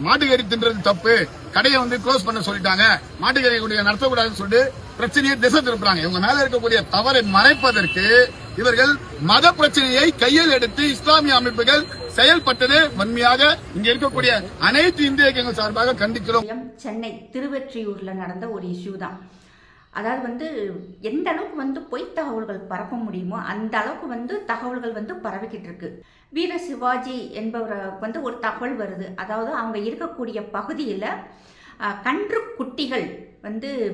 மாட்டுக்கறி தின்றது தப்பு, கடையை க்ளோஸ் பண்ண சொல்லிட்டாங்க, மாட்டுக்கறி நடத்தக்கூடாதுன்னு சொல்லிட்டு பிரச்சனையை திசை திருப்புறாங்க. இவங்க மேல இருக்கக்கூடிய தவறை மறைப்பதற்கு இவர்கள் மத பிரச்சனையை கையில் எடுத்து இஸ்லாமிய அமைப்புகள் செயல்பட்டது வன்மையாக இங்க இருக்கக்கூடிய அனைத்து இந்திய இயக்கங்கள் சார்பாக கண்டிக்கிறோம். சென்னை திருவெற்றியூர்ல நடந்த ஒரு இஷ்யூ தான். அதாவது எந்த அளவுக்கு பொய் தகவல்கள் பரப்ப முடியுமோ அந்த அளவுக்கு தகவல்கள் பரவிக்கிட்டு இருக்கு. வீர சிவாஜி என்பவர் ஒரு தகவல் வருது. அதாவது அவங்க இருக்கக்கூடிய பகுதியில் கன்று குட்டிகள்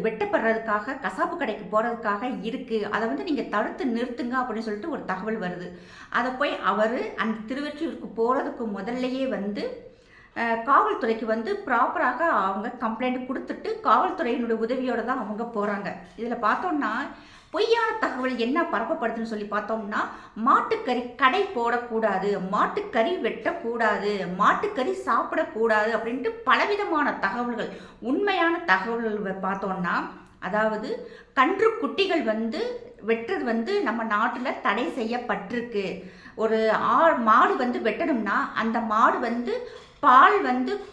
வெட்டப்படுறதுக்காக கசாப்பு கடைக்கு போகிறதுக்காக இருக்குது, அதை நீங்கள் தடுத்து நிறுத்துங்க அப்படின்னு சொல்லிட்டு ஒரு தகவல் வருது. அதை போய் அவர் அந்த திருவெற்றியூருக்கு போகிறதுக்கு முதல்லையே காவல்துறைக்கு ப்ராப்பராக அவங்க கம்ப்ளைண்ட் கொடுத்துட்டு காவல்துறையினுடைய உதவியோடு தான் அவங்க போகிறாங்க. இதில் பார்த்தோம்னா பொய்யான தகவல் என்ன பரப்பப்படுதுன்னு சொல்லி பார்த்தோம்னா, மாட்டுக்கறி கடை போடக்கூடாது, மாட்டுக்கறி வெட்டக்கூடாது, மாட்டுக்கறி சாப்பிடக்கூடாது அப்படின்ட்டு பலவிதமான தகவல்கள். உண்மையான தகவல்கள் பார்த்தோம்னா, அதாவது கன்று குட்டிகள் வெட்டுறது நம்ம நாட்டில் தடை செய்யப்பட்டிருக்கு. ஒரு மாடு வெட்டணும்னா அந்த மாடு பால்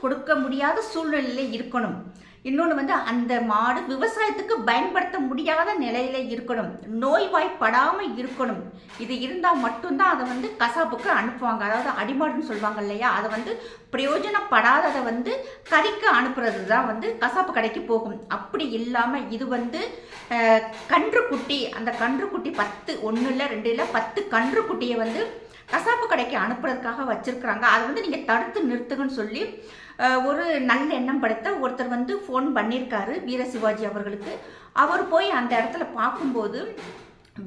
கொடுக்க முடியாத சூழ்நிலையில் இருக்கணும். இன்னொன்று அந்த மாடு விவசாயத்துக்கு பயன்படுத்த முடியாத நிலையில இருக்கணும், நோய்வாய்ப்படாமல் இருக்கணும். இது இருந்தால் மட்டும்தான் அதை கசாப்புக்கு அனுப்புவாங்க. அதாவது அடிமாடுன்னு சொல்லுவாங்க இல்லையா, அதை பிரயோஜனப்படாததை கறிக்கு அனுப்புறது தான் கசாப்பு கடைக்கு போகும். அப்படி இல்லாமல் இது கன்றுக்குட்டி, அந்த கன்றுக்குட்டி 10 1 இல்லை 2 இல்லை 10 கன்றுக்குட்டியை கசாப்பு கடைக்கு அனுப்புறதுக்காக வச்சிருக்கிறாங்க. அதை நீங்கள் தடுத்து நிறுத்துங்கன்னு சொல்லி ஒரு நல்ல எண்ணம் படைத்த ஒருத்தர் ஃபோன் பண்ணியிருக்காரு வீர சிவாஜி அவர்களுக்கு. அவர் போய் அந்த இடத்துல பார்க்கும்போது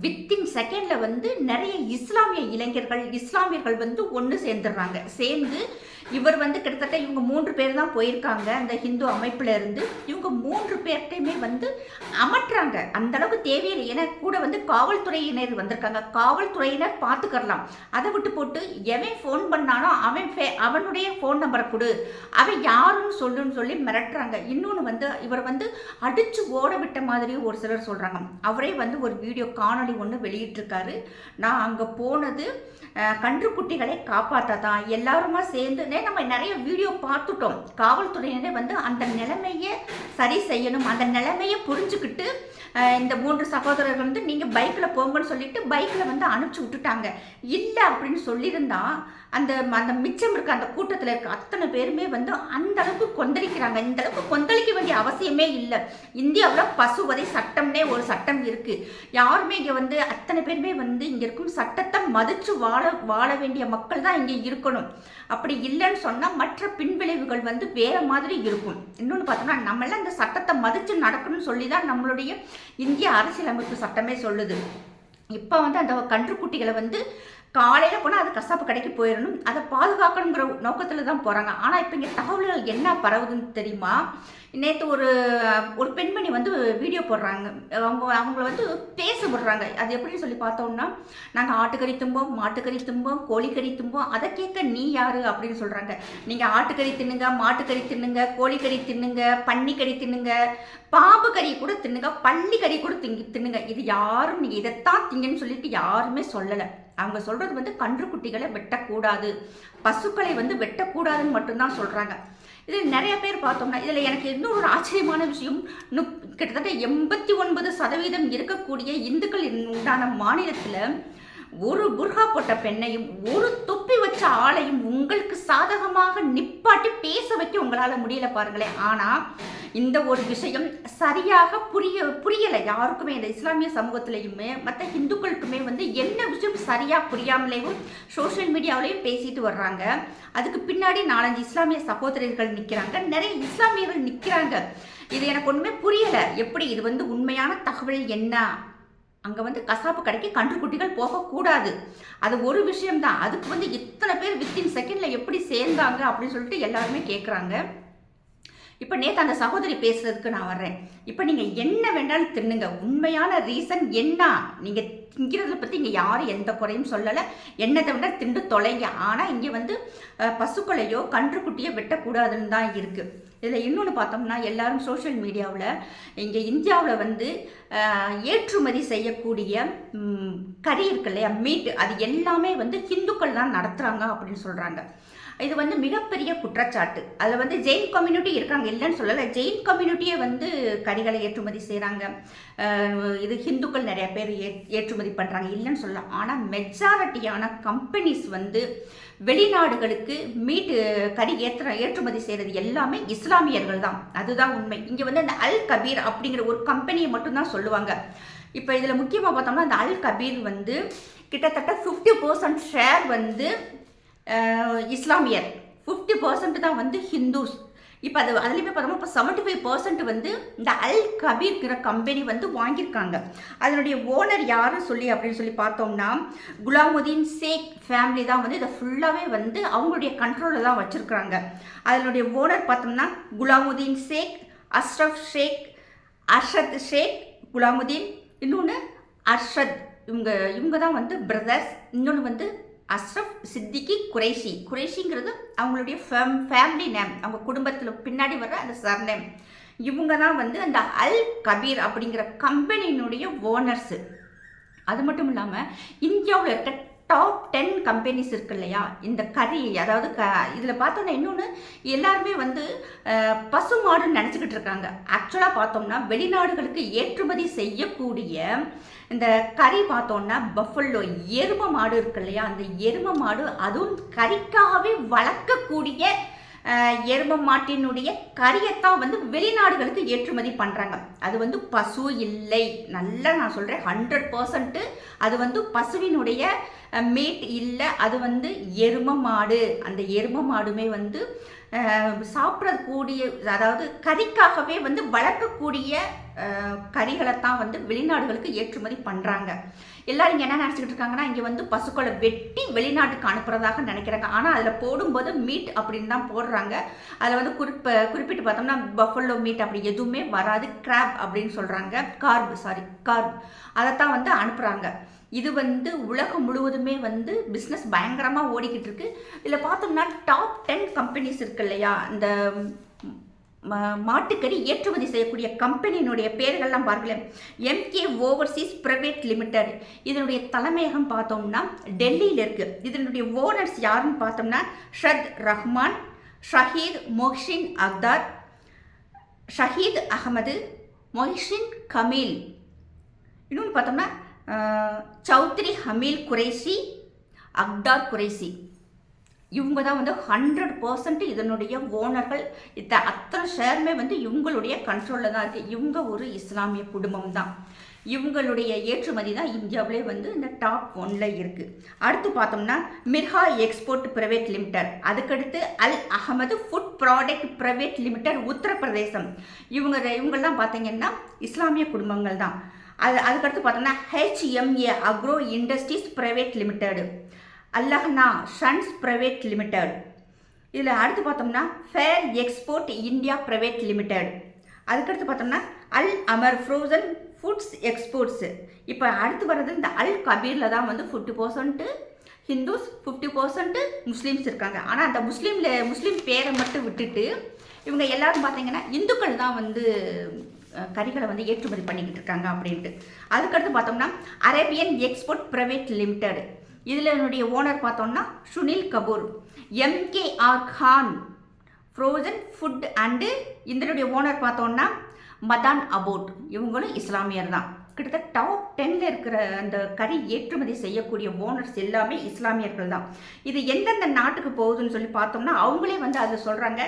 வித்தின் செகண்டில் நிறைய இஸ்லாமிய இளைஞர்கள் இஸ்லாமியர்கள் ஒன்று சேர்ந்துடுறாங்க. சேர்ந்து இவர் கிட்டத்தட்ட இவங்க 3 பேர் தான் போயிருக்காங்க அந்த ஹிந்து அமைப்புல இருந்து. இவங்க 3 பேர்ட்டையுமே அமற்றாங்க. அந்த அளவுக்கு தேவையில்லை. ஏன்னா கூட காவல்துறையினர் வந்திருக்காங்க, காவல்துறையினர் பார்த்துக்கலாம். அதை விட்டு போட்டு எவன் ஃபோன் பண்ணானோ அவனுடைய ஃபோன் நம்பரை கொடு, அவன் யாருன்னு சொல்லுன்னு சொல்லி மிரட்டுறாங்க. இன்னொன்று இவர் அடிச்சு ஓட விட்ட மாதிரி ஒரு சிலர் சொல்றாங்க. அவரே ஒரு வீடியோ காணொளி ஒன்று வெளியிட்டிருக்காரு. நான் அங்கே போனது கன்றுக்குட்டிகளை காப்பாற்றதான், எல்லாருமா சேர்ந்து நம்ம நிறைய வீடியோ பார்த்துட்டோம். காவல்துறையினரே அந்த நிலைமையை சரி செய்யணும், அந்த நிலைமையை புரிஞ்சுக்கிட்டு இந்த 3 சகோதரர்கள் நீங்கள் பைக்கில் போங்கன்னு சொல்லிட்டு பைக்கில் அனுப்பிச்சி விட்டுட்டாங்க. இல்லை அப்படின்னு சொல்லியிருந்தா அந்த அந்த மிச்சம் இருக்க அந்த கூட்டத்தில் இருக்க அத்தனை பேருமே அந்த அளவுக்கு கொந்தளிக்கிறாங்க. இந்த அளவுக்கு கொந்தளிக்க வேண்டிய அவசியமே இல்லை. இந்தியாவில் பசுவதை சட்டம்னே ஒரு சட்டம் இருக்குது. யாருமே இங்கே அத்தனை பேருமே இங்கே இருக்கும் சட்டத்தை மதித்து வாழ வேண்டிய மக்கள் தான் இங்கே இருக்கணும். அப்படி இல்லைன்னு சொன்னால் மற்ற பின்விளைவுகள் வேற மாதிரி இருக்கும். இன்னொன்று பார்த்தோம்னா நம்மளாம் இந்த சட்டத்தை மதித்து நடக்கணும்னு சொல்லி தான் நம்மளுடைய இந்திய அரசியலமைப்பு சட்டமே சொல்லுது. இப்போ அந்த கன்றுக்குட்டிகளை காலையில் போனால் அது கசாப்பு கடைக்கு போயிடணும், அதை பாதுகாக்கணுங்கிற நோக்கத்தில் தான் போகிறாங்க. ஆனால் இப்போ இங்கே தகவல்கள் என்ன பரவுதுன்னு தெரியுமா? நேற்று ஒரு பெண்மணி வீடியோ போடுறாங்க. அவங்கள பேச விடுறாங்க. அது எப்படின்னு சொல்லி பார்த்தோம்னா, நாங்கள் ஆட்டுக்கறி தும்போம், மாட்டுக்கறி தும்போம், கோழிக்கறி தும்போம், அதை கேட்க நீ யாரு அப்படின்னு சொல்கிறாங்க. நீங்கள் ஆட்டுக்கறி தின்னுங்க, மாட்டுக்கறி தின்னுங்க, கோழிக்கறி தின்னுங்க, பன்னிக்கறி தின்னுங்க, பாம்பு கறி கூட தின்னுங்க, பள்ளி கறி கூட தின்னுங்க. இது யாரும் நீங்கள் இதைத்தான் திங்கன்னு சொல்லிட்டு யாருமே சொல்லலை. அவங்க சொல்கிறது கன்றுக்குட்டிகளை வெட்டக்கூடாது, பசுக்களை வெட்டக்கூடாதுன்னு மட்டும்தான் சொல்கிறாங்க. இதில் நிறைய பேர் பார்த்தோம்னா இதில் எனக்கு இன்னொரு ஆச்சரியமான விஷயம், கிட்டத்தட்ட 89% இருக்கக்கூடிய இந்துக்கள் உண்டான மாநிலத்தில் ஒரு புர்கா போட்ட பெண்ணையும் ஒரு தொப்பி வச்ச ஆளையும் உங்களுக்கு சாதகமாக நிப்பாட்டி பேச வைக்க உங்களால் முடியல பாருங்களேன். ஆனால் இந்த ஒரு விஷயம் சரியாக புரியலை யாருக்குமே. இந்த இஸ்லாமிய சமூகத்திலையுமே மற்ற இந்துக்களுக்குமே என்ன விஷயம் சரியாக புரியாமலேயும் சோஷியல் மீடியாவிலையும் பேசிட்டு வர்றாங்க. அதுக்கு பின்னாடி 4-5 இஸ்லாமிய சகோதரர்கள் நிற்கிறாங்க, நிறைய இஸ்லாமியர்கள் நிற்கிறாங்க. இது எனக்கு ஒன்றுமே புரியலை. எப்படி இது உண்மையான தகவல் என்ன? அங்கே கசாப்பு கடைக்கு கன்றுக்குட்டிகள் போகக்கூடாது, அது ஒரு விஷயம்தான். அதுக்கு இத்தனை பேர் வித்தின் செகண்டில் எப்படி சேர்ந்தாங்க அப்படின்னு சொல்லிட்டு எல்லாருமே கேட்குறாங்க. இப்போ நேற்று அந்த சகோதரி பேசுறதுக்கு நான் வர்றேன். இப்போ நீங்கள் என்ன வேண்டாலும் தின்னுங்க, உண்மையான ரீசன் என்ன? நீங்கள் திங்கிறத பற்றி இங்கே யாரும் எந்த குறையும் சொல்லலை, என்னத்தை விட திண்டு தொலைங்க. ஆனால் இங்கே பசுக்களையோ கன்றுக்குட்டியோ வெட்டக்கூடாதுன்னு தான் இருக்குது. இதில் இன்னொன்று பார்த்தோம்னா எல்லாரும் சோஷியல் மீடியாவில் இங்கே இந்தியாவில் ஏற்றுமதி செய்யக்கூடிய கறி இருக்கு இல்லையா, மீட், அது எல்லாமே ஹிந்துக்கள் தான் நடத்துகிறாங்க அப்படின்னு சொல்கிறாங்க. இது வந்து மிகப்பெரிய குற்றச்சாட்டு. அதில் வந்து ஜெயின் கம்யூனிட்டி இருக்காங்க, இல்லைன்னு சொல்லலை. ஜெயின் கம்யூனிட்டியே வந்து கறிகளை ஏற்றுமதி செய்கிறாங்க. இது ஹிந்துக்கள் நிறைய பேர் ஏற்றுமதி பண்ணுறாங்க, இல்லைன்னு சொல்லலாம். ஆனால் மெஜாரிட்டியான கம்பெனிஸ் வந்து வெளிநாடுகளுக்கு கறி ஏற்றுமதி செய்கிறது எல்லாமே இஸ்லாமியர்கள் தான். அதுதான் உண்மை. இங்கே வந்து அந்த அல் கபீர் அப்படிங்கிற ஒரு கம்பெனியை மட்டும்தான் சொல்லுவாங்க. இப்போ இதில் முக்கியமாக பார்த்தோம்னா அந்த அல் கபீர் வந்து கிட்டத்தட்ட 50% ஷேர் வந்து இஸ்லாமியர், 50% தான் வந்து ஹிந்துஸ். இப்போ அதுலேயுமே பார்த்தோம்னா இப்போ 75% வந்து இந்த அல் கபீர்ங்கிற கம்பெனி வந்து வாங்கியிருக்காங்க. அதனுடைய ஓனர் யாரும் அப்படின்னு சொல்லி பார்த்தோம்னா குலாமுதீன் ஷேக் ஃபேமிலி தான் வந்து இதை ஃபுல்லாகவே வந்து அவங்களுடைய கண்ட்ரோலில் தான் வச்சுருக்காங்க. அதனுடைய ஓனர் பார்த்தோம்னா குலாமுதீன் ஷேக், அஷ்ரஃப் ஷேக், அர்ஷத் ஷேக், குலாமுதீன், இன்னொன்று அர்ஷத், இவங்க தான் வந்து பிரதர்ஸ். இன்னொன்று வந்து அஷ்ரஃப் சித்திகி குறைஷிங்கிறது அவங்களுடைய ஃபேமிலி நேம், அவங்க குடும்பத்தில் பின்னாடி வர்ற அந்த சர்நேம். இவங்க தான் வந்து அந்த அல் கபீர் அப்படிங்கிற கம்பெனியினுடைய ஓனர்ஸு. அது மட்டும் இல்லாமல் இந்தியாவில் இருக்க டாப் 10 கம்பெனிஸ் இருக்கு இல்லையா, இந்த கறி, அதாவது இதில் பார்த்தோன்னா இன்னொன்று எல்லாருமே வந்து பசு மாடுன்னு நினச்சிக்கிட்டு இருக்காங்க. ஆக்சுவலாக பார்த்தோம்னா வெளிநாடுகளுக்கு ஏற்றுமதி செய்யக்கூடிய இந்த கறி பார்த்தோம்னா பஃபல்லோ எரும மாடு இருக்கு இல்லையா, அந்த எரும மாடு, அதுவும் கறிக்காகவே வளர்க்கக்கூடிய எரும மாட்டினுடைய கறியைத்தான் வந்து வெளிநாடுகளுக்கு ஏற்றுமதி பண்ணுறாங்க. அது வந்து பசு இல்லை, நல்லா நான் சொல்கிறேன் 100% அது வந்து பசுவினுடைய மீட் இல்லை, அது வந்து எரும மாடு. அந்த எரும மாடுமே வந்து சாப்பிடக்கூடிய, அதாவது கறிக்காகவே வந்து வளர்க்கக்கூடிய கறிகளைத்தான் வந்து வெளிநாடுகளுக்கு ஏற்றுமதி பண்ணுறாங்க. எல்லாரும் இங்கே என்ன நினச்சிக்கிட்டு இருக்காங்கன்னா இங்கே வந்து பசுக்களை வெட்டி வெளிநாட்டுக்கு அனுப்புறதாக நினைக்கிறாங்க. ஆனால் அதில் போடும்போது மீட் அப்படின்னு தான் போடுறாங்க. அதில் வந்து குறிப்பிட்டு பார்த்தோம்னா பஃபல்லோ மீட் அப்படி எதுவுமே வராது, கிராப் அப்படின்னு சொல்கிறாங்க, கார்ப் அதைத்தான் வந்து அனுப்புகிறாங்க. இது வந்து உலகம் முழுவதுமே வந்து பிஸ்னஸ் பயங்கரமாக ஓடிக்கிட்டு இருக்கு. இதில் பார்த்தோம்னா டாப் 10 கம்பெனிஸ் இருக்கு இல்லையா, இந்த மாட்டுக்கறி ஏற்றுமதி செய்யக்கூடிய கம்பெனியினுடைய பேர்கள்லாம் பார்க்கல. எம்கே ஓவர்சீஸ் பிரைவேட் லிமிடெட், இதனுடைய தலைமையகம் பார்த்தோம்னா டெல்லியில் இருக்குது. இதனுடைய ஓனர்ஸ் யாருன்னு பார்த்தோம்னா ஷத் ரஹ்மான், ஷஹீத் மொஹ்சின் அக்தார், ஷஹீத் அகமது, மொஹ்சின் கமீல், இன்னொன்று பார்த்தோம்னா சௌத்ரி ஹமீல் குறைசி, அக்தார் குறைசி. இவங்க தான் வந்து 100% இதனுடைய ஓனர்கள். அத்தனை ஷேருமே வந்து இவங்களுடைய கண்ட்ரோலில் தான் இருக்குது. இவங்க ஒரு இஸ்லாமிய குடும்பம் தான். இவங்களுடைய ஏற்றுமதி தான் இந்தியாவிலே வந்து இந்த டாப் 1ல் இருக்குது. அடுத்து பார்த்தோம்னா மிர்ஹா எக்ஸ்போர்ட் பிரைவேட் லிமிடெட், அதுக்கடுத்து Al Ahmed food product private limited Uttar Pradesh. இவங்கெல்லாம் பார்த்தீங்கன்னா இஸ்லாமிய குடும்பங்கள் தான். அதுக்கடுத்து பார்த்தோம்னா HMA agro industries private limited, Allana sons private limited. இதில் அடுத்து பார்த்தோம்னா fair export India private limited. அதுக்கடுத்து பார்த்தோம்னா Al Amar frozen foods exports. இப்போ அடுத்து வர்றது இந்த அல் கபீரில் தான் வந்து 50% ஹிந்துஸ், 50% முஸ்லீம்ஸ் இருக்காங்க. ஆனால் அந்த முஸ்லீம் பேரை மட்டும் விட்டுட்டு இவங்க எல்லாரும் பார்த்தீங்கன்னா இந்துக்கள் தான் வந்து கறிகளை வந்து ஏற்றுமதி பண்ணிக்கிட்டு இருக்காங்க அப்படின்ட்டு. அதுக்கடுத்து பார்த்தோம்னா அரேபியன் எக்ஸ்போர்ட் பிரைவேட் லிமிடெட், இதில் என்னுடைய ஓனர் பார்த்தோம்னா Sunil Kapoor. MKR Khan frozen food and, இதனுடைய ஓனர் பார்த்தோம்னா மதான் அபோட். இவங்களும் இஸ்லாமியர் தான். கிட்டத்தட்ட டாப் 10ல் இருக்கிற அந்த கறி ஏற்றுமதி செய்யக்கூடிய ஓனர்ஸ் எல்லாமே இஸ்லாமியர்கள் தான். இது எந்தெந்த நாட்டுக்கு போகுதுன்னு சொல்லி பார்த்தோம்னா அவங்களே வந்து அதை சொல்கிறாங்க,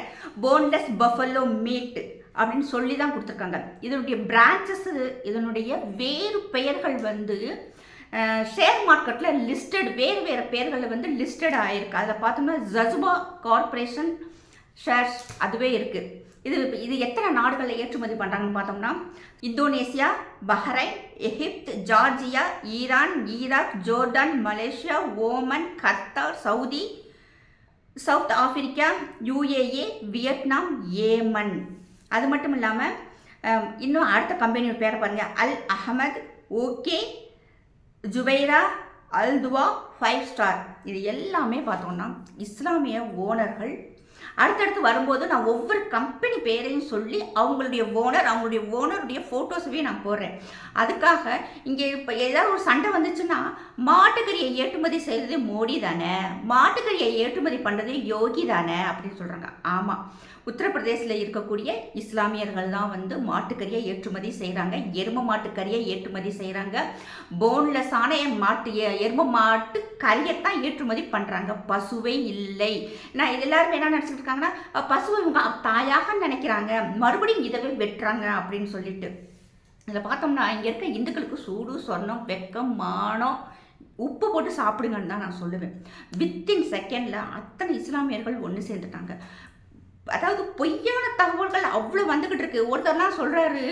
போன்லெஸ் பஃபல்லோ மீட் அப்படின்னு சொல்லி தான் கொடுத்துருக்காங்க. இதனுடைய பிரான்ச்சஸ், இதனுடைய வேறு பெயர்கள் வந்து ஷேர் மார்க்கெட்டில் லிஸ்டட், வேறு பெயர்களில் வந்து லிஸ்டட் ஆகிருக்கு. அதில் பார்த்தோம்னா ஜசுபா கார்பரேஷன் ஷேர்ஸ் அதுவே இருக்குது. இது எத்தனை நாடுகளில் ஏற்றுமதி பண்ணுறாங்கன்னு பார்த்தோம்னா Indonesia, Bahrain, Egypt, Georgia, Iran, Iraq, Jordan, Malaysia, Oman, Qatar, Saudi, South Africa, UAE, Vietnam, Yemen. அது மட்டும் இல்லாமல் இன்னும் அடுத்த கம்பெனியோட பேரை பாருங்கள், அல் அஹமத், ஓகே, ஜுபைரா, அல்துவா, 5 ஸ்டார். இது எல்லாமே பார்த்தோம்னா இஸ்லாமிய ஓனர்கள் அடுத்தடுத்து வரும்போது நான் ஒவ்வொரு கம்பெனி பேரையும் சொல்லி அவங்களுடைய ஓனருடைய ஃபோட்டோஸவே நான் போடுறேன். அதுக்காக இங்கே இப்போ ஏதாவது ஒரு சண்டை வந்துச்சுன்னா, மாட்டுக்கறியை ஏற்றுமதி செய்கிறது மோடி தானே, மாட்டுக்கறியை ஏற்றுமதி பண்ணுறது யோகி தானே அப்படின்னு சொல்கிறாங்க. ஆமாம், உத்தரப்பிரதேசில் இருக்கக்கூடிய இஸ்லாமியர்கள் தான் வந்து மாட்டுக்கறியை ஏற்றுமதி செய்கிறாங்க, எரும மாட்டுக்கறியை ஏற்றுமதி செய்கிறாங்க, போன்லெஸ்ஸான எரும மாட்டு கறியைத்தான் ஏற்றுமதி பண்ணுறாங்க, பசுவை இல்லை. நான் இது எல்லாரும் என்ன நினச்சிட்டு இருக்காங்கன்னா, பசுவை இவங்க தாயாக நினைக்கிறாங்க, மறுபடியும் இதவே வெட்டுறாங்க அப்படின்னு சொல்லிட்டு. இதில் பார்த்தோம்னா இங்கே இருக்க இந்துக்களுக்கு சூடு, சொர்ணம், வெக்கம், மானம், உப்பு போட்டு சாப்பிடுங்கன்னு தான் நான் சொல்லுவேன். வித்தின் செகண்டில் அத்தனை இஸ்லாமியர்கள் ஒன்று சேர்ந்துட்டாங்க. அதாவது பொய்யான தகவல்கள் அவ்வளோ வந்துக்கிட்டு இருக்கு. ஒருத்தர்லாம் சொல்கிறாரு,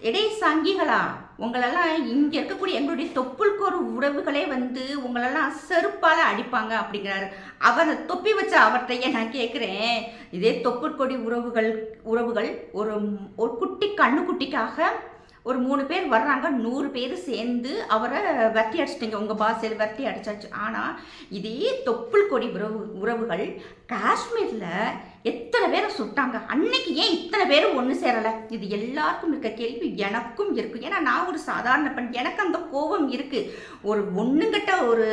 எடே சங்கிகளா, உங்களெல்லாம் இங்கே இருக்கக்கூடிய எங்களுடைய தொப்புள்கோர் உறவுகளே வந்து உங்களெல்லாம் செருப்பால் அடிப்பாங்க அப்படிங்கிறாரு. அவரை தொப்பி வச்ச அவர்கிட்டையே நான் கேட்குறேன், இதே தொப்புள்கொடி உறவுகள் ஒரு குட்டி கண்ணுக்குட்டிக்காக ஒரு 3 பேர் வர்றாங்க, 100 பேர் சேர்ந்து அவரை வர்த்தி அடிச்சிட்டிங்க, உங்கள் பாசையில் வர்த்தி அடிச்சாச்சு. ஆனால் இதே தொப்புள் கொடி உறவுகள் காஷ்மீரில் எத்தனை பேரை சுட்டாங்க, அன்னைக்கு ஏன் இத்தனை பேரும் ஒன்று சேரலை? இது எல்லாருக்கும் இருக்க கேள்வி எனக்கும் இருக்குது. ஏன்னா நான் ஒரு சாதாரண பெண், எனக்கு அந்த கோபம் இருக்குது. ஒரு ஒன்றுங்கிட்ட ஒரு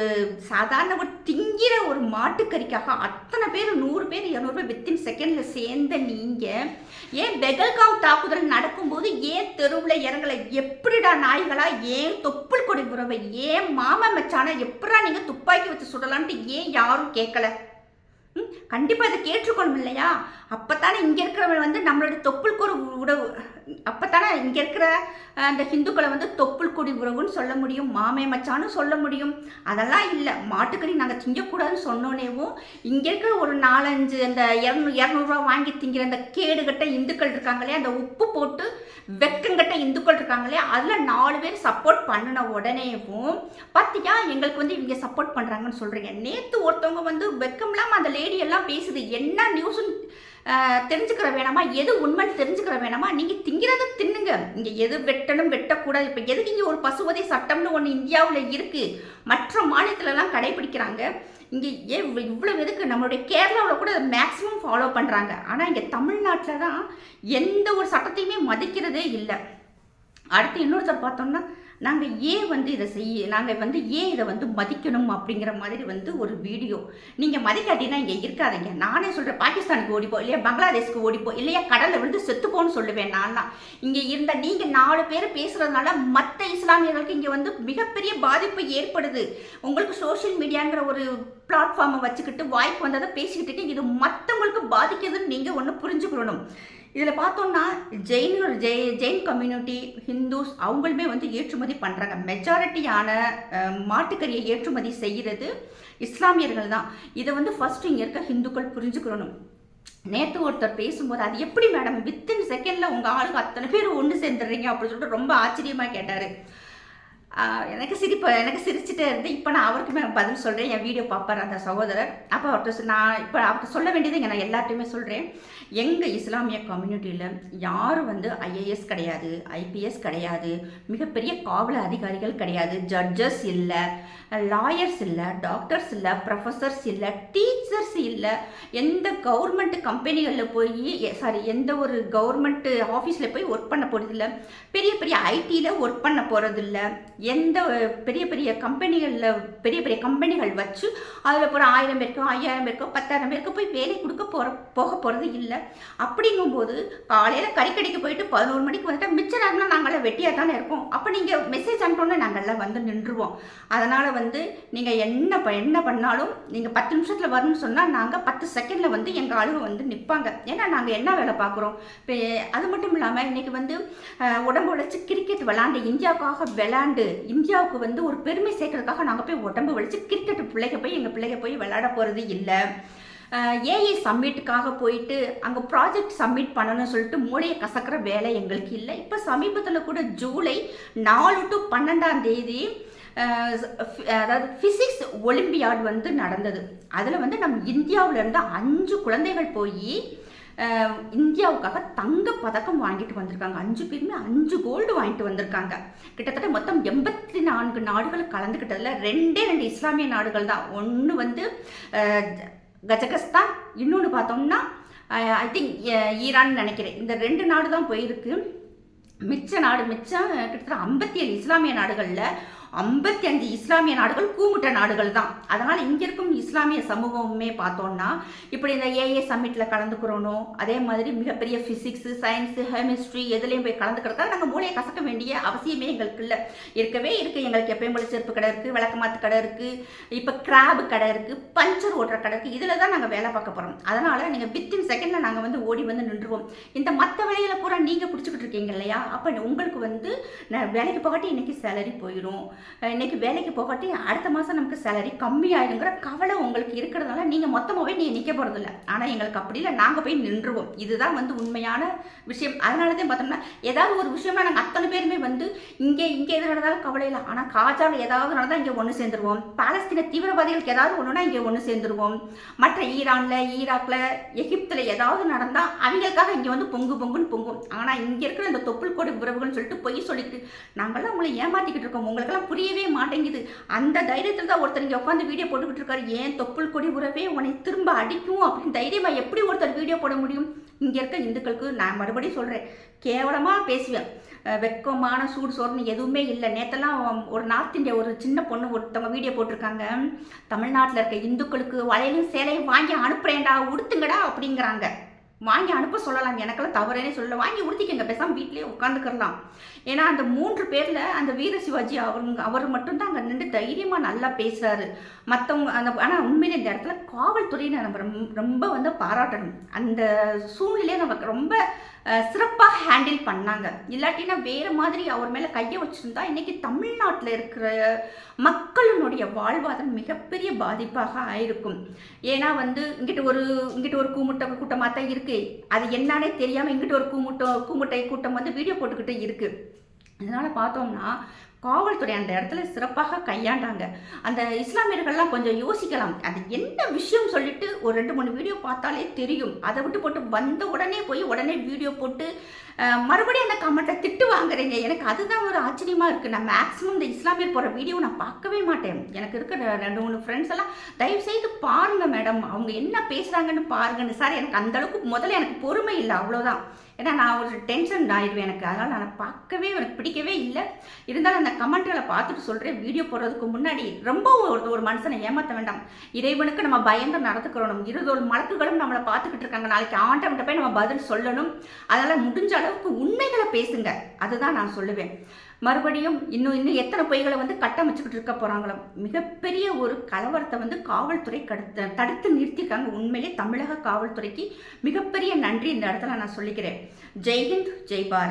சாதாரண ஒரு திங்கிற ஒரு மாட்டுக்கறிக்காக அத்தனை பேர் 100 பேர் 200 பேர் வித்தின் செகண்டில் சேர்ந்த நீங்கள் ஏன் பெகல்காம் தாக்குதல் நடக்கும்போது ஏன் தெருவில் இறங்கலை? எப்படிடா நாய்களா, ஏன் தொப்புள் கொடி உறவை, ஏன் மாமா மச்சான எப்படா நீங்கள் துப்பாக்கி வச்சு சுடலான்ட்டு ஏன் யாரும் கேட்கல? கண்டிப்பாக இதை கேட்டுக்கணும் இல்லையா? அப்போத்தானே இங்கே இருக்கிறவங்க வந்து நம்மளுடைய தொப்புள் கொடி உறவு, அப்போத்தானே இங்கே இருக்கிற அந்த ஹிந்துக்களை வந்து தொப்புள் கொடி உறவுன்னு சொல்ல முடியும், மாமே மச்சான்னு சொல்ல முடியும். அதெல்லாம் இல்லை. மாட்டுக்கறி நாங்கள் திங்கக்கூடாதுன்னு சொன்னோன்னேவும் இங்கே இருக்கிற ஒரு 4-5 அந்த 200 வாங்கி திங்கிற அந்த கேடுகட்ட இந்துக்கள் இருக்காங்களே, அந்த உப்பு போட்டு வெக்கங்கட்ட இந்துக்கள் இருக்காங்களே, அதில் 4 பேர் சப்போர்ட் பண்ணின உடனேவும் பார்த்தியா எங்களுக்கு வந்து இவங்க சப்போர்ட் பண்ணுறாங்கன்னு சொல்கிறீங்க. நேற்று ஒருத்தவங்க வந்து வெக்கம்லாம் அந்த லேடி எல்லாம் பேசுது, என்ன நியூஸ்ன்னு தெரிஞ்சுக்கிற வேணாமா, எது உண்மைன்னு தெரிஞ்சுக்கிற வேணாமா? நீங்கள் திங்கிறத தின்னுங்க, இங்கே எது வெட்டணும் வெட்டக்கூடாது. இப்போ எதுக்கு இங்கே ஒரு பசுவதை சட்டம்னு ஒன்று இந்தியாவில் இருக்குது, மற்ற மாநிலத்திலலாம் கடைபிடிக்கிறாங்க, இங்கே ஏன் இவ்வளோ எதுக்கு? நம்மளுடைய கேரளாவில் கூட மேக்ஸிமம் ஃபாலோ பண்ணுறாங்க. ஆனால் இங்கே தமிழ்நாட்டில் தான் எந்த ஒரு சட்டத்தையுமே மதிக்கிறதே இல்லை. அடுத்து இன்னொருத்தர் பார்த்தோம்னா, நாங்கள் ஏன் வந்து இதை ஏன் இதை வந்து மதிக்கணும் அப்படிங்கிற மாதிரி வந்து ஒரு வீடியோ. நீங்கள் மதிக்காட்டினா இங்கே இருக்காதீங்க. நானே சொல்கிறேன், பாகிஸ்தானுக்கு ஓடிப்போ, இல்லையா பங்களாதேஷ்க்கு ஓடிப்போ, இல்லையா கடலில் விழுந்து செத்துப்போன்னு சொல்லுவேன். நான் தான் இங்கே இருந்த நீங்கள் 4 பேர் பேசுகிறதுனால மற்ற இஸ்லாமியர்களுக்கு இங்கே வந்து மிகப்பெரிய பாதிப்பு ஏற்படுது. உங்களுக்கு சோஷியல் மீடியாங்கிற ஒரு பிளாட்ஃபார்மை வச்சுக்கிட்டு வாய்க்கு வந்ததை பேசிக்கிட்டு இது மற்றவங்களுக்கு பாதிக்குதுன்னு நீங்கள் ஒன்று புரிஞ்சுக்கணும். இதில் பார்த்தோம்னா ஜெயின் கம்யூனிட்டி, ஹிந்துஸ் அவங்களுமே வந்து ஏற்றுமதி பண்ணுறாங்க. மெஜாரிட்டியான மாட்டுக்கறியை ஏற்றுமதி செய்கிறது இஸ்லாமியர்கள் தான். இதை வந்து ஃபஸ்ட்டு இங்கே இருக்க ஹிந்துக்கள் புரிஞ்சுக்கணும். நேற்று ஒருத்தர் பேசும்போது, அது எப்படி மேடம் வித்தின் செகண்டில் உங்கள் ஆளுங்க அத்தனை பேர் ஒன்று சேர்ந்துடுறீங்க அப்படின்னு சொல்லிட்டு ரொம்ப ஆச்சரியமாக கேட்டார். எனக்கு சிரிச்சுட்டே இருந்து இப்போ நான் அவருக்குமே பதில் சொல்கிறேன். என் வீடியோ பார்ப்பார் அந்த சகோதரர். அப்போ அவர்கிட்ட நான் இப்போ அவர்கிட்ட சொல்ல வேண்டியது இங்கே நான் எல்லாத்தையுமே சொல்கிறேன். எங்கள் இஸ்லாமிய கம்யூனிட்டியில் யாரும் வந்து ஐஏஎஸ் கிடையாது, ஐபிஎஸ் கிடையாது, மிகப்பெரிய காவல் அதிகாரிகள் கிடையாது, ஜட்ஜஸ் இல்லை, லாயர்ஸ் இல்லை, டாக்டர்ஸ் இல்லை, ப்ரொஃபஸர்ஸ் இல்லை, டீச்சர்ஸ் இல்லை, எந்த கவர்மெண்ட் கம்பெனிகளில் போய் எந்த ஒரு கவர்மெண்ட் ஆஃபீஸில் போய் ஒர்க் பண்ண போகிறதில்ல, பெரிய பெரிய ஐடியில் ஒர்க் பண்ண போகிறதில்ல, எந்த பெரிய பெரிய கம்பெனிகள் வச்சு அதில் போகிற 1000 பேருக்கோ 5000 பேருக்கோ 10,000 பேருக்கு போய் வேலை கொடுக்க போக போகிறது இல்லை. அப்படிங்கும்போது காலையில் கறிக்கடைக்கு போயிட்டு 11 மணிக்கு வந்துட்டு மிச்சம் நேரம்லாம் நாங்கள்லாம் வெட்டியாக தானே இருக்கோம். அப்போ நீங்கள் மெசேஜ் அனுப்போன்னு நாங்கள்லாம் வந்து நின்றுவோம். அதனால் வந்து நீங்கள் என்ன பண்ணாலும் நீங்கள் 10 நிமிஷத்தில் வரணும்னு சொன்னால் நாங்கள் 10 செகண்டில் வந்து எங்கள் ஆளுங்க வந்து நிற்பாங்க. ஏன்னா நாங்கள் என்ன வேலை பார்க்குறோம். இப்போ அது மட்டும் இல்லாமல் இன்றைக்கி வந்து உடம்பு உழைச்சி கிரிக்கெட் விளாண்டு இந்தியாவுக்கு வந்து ஒரு பெருமை சேர்க்கறதுக்காக நாங்கள் போய் உடம்பு உழைச்சி கிரிக்கெட் எங்கள் பிள்ளைங்க போய் விளையாட போகிறது இல்லை. ஏஐ சம்மிட்டுக்காக போயிட்டு அங்கே ப்ராஜெக்ட் சப்மிட் பண்ணணும்னு சொல்லிட்டு மூளையை கசக்கிற வேலை எங்களுக்கு இல்லை. இப்போ சமீபத்தில் கூட ஜூலை 4 to 12 அதாவது ஃபிசிக்ஸ் ஒலிம்பியாட் வந்து நடந்தது. அதில் வந்து நம்ம இந்தியாவிலேருந்து 5 குழந்தைகள் போய் இந்தியாவுக்காக தங்க பதக்கம் வாங்கிட்டு வந்திருக்காங்க. 5 பேருமே 5 கோல்டு வாங்கிட்டு வந்திருக்காங்க. கிட்டத்தட்ட மொத்தம் 84 நாடுகள் கலந்துக்கிட்டதில் 2 இஸ்லாமிய நாடுகள் தான். ஒன்று வந்து கஜகஸ்தான், இன்னொன்று பார்த்தோம்னா ஐ திங்க் ஈரான் நினைக்கிறேன். இந்த 2 நாடு தான் போயிருக்கு. மிச்சம் கிட்டத்தட்ட 57 இஸ்லாமிய நாடுகளில் 55 இஸ்லாமிய நாடுகள் கூமுட்ட நாடுகள் தான். அதனால் இங்கே இருக்கும் இஸ்லாமிய சமூகமுமே பார்த்தோன்னா இப்படி இந்த ஏஏ சம்மிட்டில் கலந்துக்கிறோனோ, அதே மாதிரி மிகப்பெரிய ஃபிசிக்ஸு, சயின்ஸு, கெமிஸ்ட்ரி எதுலேயும் போய் கலந்துக்கிறதுக்காக நாங்கள் மூளையை கசக்க வேண்டிய அவசியமே எங்களுக்கு இல்லை. இருக்கவே இருக்குது. எங்களுக்கு எப்பயும் போல செருப்பு கடை இருக்குது, விளக்கமாத்து கடை இருக்குது, இப்போ கிராப் கடை இருக்குது, பஞ்சர் ஓட்டுற கடை இருக்குது. இதில் தான் நாங்கள் வேலை பார்க்க போகிறோம். அதனால் நீங்கள் வித்தின் செகண்டில் நாங்கள் வந்து ஓடி வந்து நின்றுவோம். இந்த மற்ற வேலைகளை பூரா நீங்கள் பிடிச்சிக்கிட்டு இருக்கீங்க இல்லையா, அப்போ உங்களுக்கு வந்து நான் வேலைக்கு போகாட்டி இன்றைக்கி சேலரி போயிடும், இன்னைக்கு வேலைக்கு போகாட்டி அடுத்த மாதம் நமக்கு சேலரி கம்மியாயிருங்கிற கவலை உங்களுக்கு இருக்கிறதுனால நீங்கள் மொத்தமாகவே நீங்கள் நிற்க போகிறதில்ல. ஆனால் எங்களுக்கு அப்படி இல்லை, நாங்கள் போய் நின்றுவோம். இதுதான் வந்து உண்மையான விஷயம். அதனால தான் பார்த்தோம்னா ஏதாவது ஒரு விஷயமா நாங்கள் அத்தனை பேருமே வந்து இங்கே எது நடந்தாலும் கவலை இல்லை. ஆனால் காஜாவில் ஏதாவது நடந்தால் இங்கே ஒன்று சேர்ந்துருவோம். பாலஸ்தீன தீவிரவாதிகளுக்கு ஏதாவது ஒன்றுனா இங்கே ஒன்று சேர்ந்துருவோம். மற்ற ஈரானில், ஈராக்கில், எகிப்தில் ஏதாவது நடந்தால் அவங்களுக்காக இங்கே வந்து பொங்குன்னு பொங்கும். ஆனால் இங்கே இருக்கிற இந்த தொப்புள் கோடி உறவுகள்னு சொல்லிட்டு பொய் சொல்லிக்கிட்டு நாங்கள்லாம் உங்களை ஏமாற்றிக்கிட்டு இருக்கோம். உங்களுக்கெல்லாம் புரியவே மாட்டேங்குது. அந்த தைரியத்தில் தான் ஒருத்தர் இங்கே உட்காந்து வீடியோ போட்டுக்கிட்டு இருக்காரு. ஏன் தொப்புள் கொடி உறவே உன்னை திரும்ப அடிக்கும் அப்படின்னு தைரியமாக எப்படி ஒருத்தர் வீடியோ போட முடியும்? இங்கே இருக்க இந்துக்களுக்கு நான் மறுபடியும் சொல்கிறேன், கேவலமாக பேசுவேன். வெக்கமான சூடு சோறுன்னு எதுவுமே இல்லை. நேற்றெல்லாம் ஒரு நார்த் இந்தியா ஒரு சின்ன பொண்ணு ஒருத்தவங்க வீடியோ போட்டிருக்காங்க. தமிழ்நாட்டில் இருக்க இந்துக்களுக்கு வளையலும் சேலையும் வாங்கி அனுப்புறேன்டா, உடுத்துங்கடா அப்படிங்கிறாங்க. வாங்கி அனுப்ப சொல்லலாம், எனக்கெல்லாம் தவறேனே சொல்ல. வாங்கி உடுத்திக்கங்க, பேசாமல் வீட்டிலேயே உட்காந்துக்கலாம். ஏன்னா அந்த 3 பேரில் அந்த வீர சிவாஜி அவர் மட்டும்தான் அங்கே நின்று தைரியமாக நல்லா பேசுகிறாரு. மற்றவங்க அந்த ஆனால் உண்மையிலே இந்த இடத்துல காவல்துறையை நம்ம ரொம்ப வந்து பாராட்டணும். அந்த சூழ்நிலையை நமக்கு ரொம்ப சிறப்பாக ஹேண்டில் பண்ணாங்க. இல்லாட்டினா வேறு மாதிரி அவர் மேலே கையை வச்சுருந்தா இன்றைக்கி தமிழ்நாட்டில் இருக்கிற மக்களினுடைய வாழ்வாதாரம் மிகப்பெரிய பாதிப்பாக ஆயிருக்கும். ஏன்னா வந்து இங்கிட்ட ஒரு கூட்டமாக தான் இருக்குது. அது என்னன்னே தெரியாமல் இங்கிட்ட ஒரு கூமுட்டை கூட்டம் வந்து வீடியோ போட்டுக்கிட்டு இருக்குது. அதனால் பார்த்தோம்னா காவல்துறை அந்த இடத்துல சிறப்பாக கையாண்டாங்க. அந்த இஸ்லாமியர்கள்லாம் கொஞ்சம் யோசிக்கலாம், அது என்ன விஷயம் சொல்லிட்டு ஒரு 2-3 வீடியோ பார்த்தாலே தெரியும். அதை விட்டு போட்டு வந்த உடனே வீடியோ போட்டு மறுபடியும் அந்த கமெண்ட்டை திட்டு வாங்குறீங்க. எனக்கு அதுதான் ஒரு ஆச்சரியமாக இருக்குது. நான் மேக்ஸிமம் இந்த இஸ்லாமியர் போகிற வீடியோ நான் பார்க்கவே மாட்டேன். எனக்கு இருக்கிற 2-3 ஃப்ரெண்ட்ஸ் எல்லாம் தயவுசெய்து பாருங்கள் மேடம், அவங்க என்ன பேசுகிறாங்கன்னு பாருங்கன்னு. சார் எனக்கு அந்தளவுக்கு முதல்ல எனக்கு பொறுமை இல்லை, அவ்வளோதான். ஏன்னா நான் ஒரு டென்ஷன் ஆயிடுவேன் எனக்கு. அதனால் நான் பார்க்கவே எனக்கு பிடிக்கவே இல்லை. இருந்தாலும் அந்த கமெண்ட்களை பார்த்துட்டு சொல்கிறேன், வீடியோ போடுறதுக்கு முன்னாடி ரொம்ப ஒரு மனுஷனை ஏமாற்ற வேண்டாம். இறைவனுக்கு நம்ம பயந்து நடந்துக்கிறோம். 20 மலக்குகளும் நம்மளை பார்த்துக்கிட்டு இருக்காங்க. நாளைக்கு ஆண்டவன்கிட்ட போய் நம்ம பதில் சொல்லணும். அதனால் முடிஞ்ச அளவுக்கு உண்மைகளை பேசுங்க, அதுதான் நான் சொல்லுவேன். மறுபடியும் இன்னும் எத்தனை பொய்களை வந்து கட்டமைச்சுக்கிட்டு இருக்க போகிறாங்களோ. மிகப்பெரிய ஒரு கலவரத்தை வந்து காவல்துறை தடுத்து நிறுத்தியிருக்காங்க. உண்மையிலே தமிழக காவல்துறைக்கு மிகப்பெரிய நன்றி இந்த இடத்துல நான் சொல்லிக்கிறேன். ஜெய்ஹிந்த், ஜெய் பாரத்.